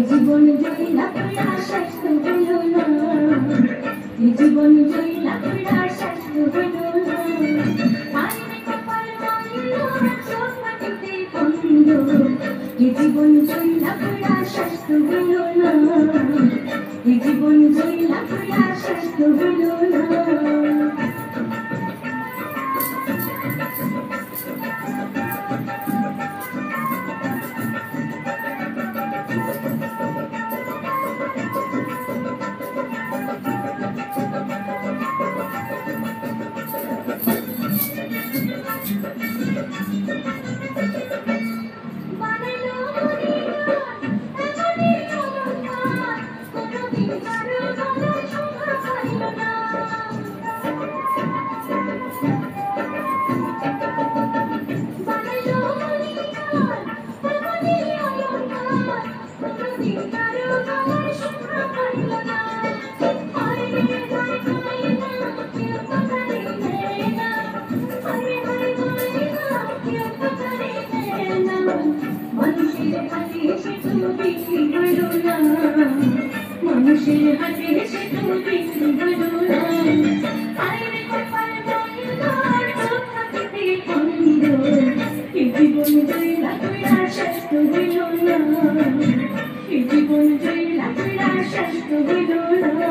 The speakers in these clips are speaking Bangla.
জীবন জয়লা কইরা শাস্ত হইল না, জীবন জয়লা কইরা শাস্ত হইল না। আইনে কপাল মন্দ সব মাটিতে বন্ধ, জীবন জয়লা কইরা শাস্ত হইল না, জীবন জয়লা কইরা শাস্ত হইল না। মানুষের হাতে সে তো বিক্রি হইল না, আইনে কপাল মন্দ সব মাটিতে বন্ধ, জীবন জয়লা কইরা শাস্ত হইল না, জীবন জয়লা কইরা শাস্ত হইল না।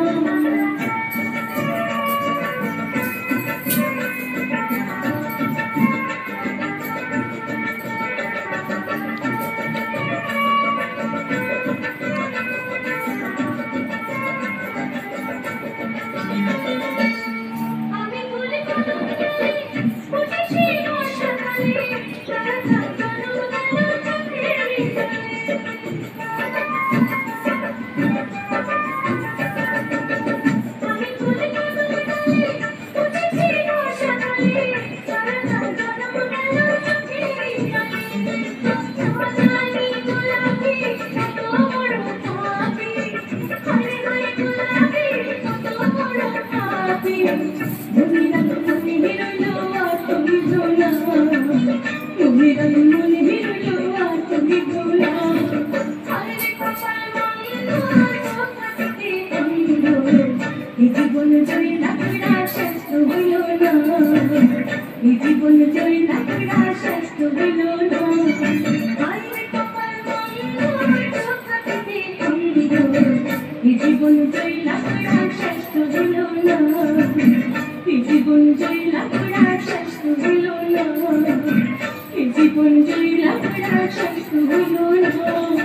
জীবন জয়লা কইরা শাস্ত হইল না, জীবন জয়লা কইরা শাস্ত হইল না, আইনে কপাল মন্দ সব মাটিতে বন্ধ, জীবন জয়লা কইরা শাস্ত হইল না, জীবন জয়লা কইরা শাস্ত হইল না, জীবন জয়লা কইরা শাস্ত হইল না।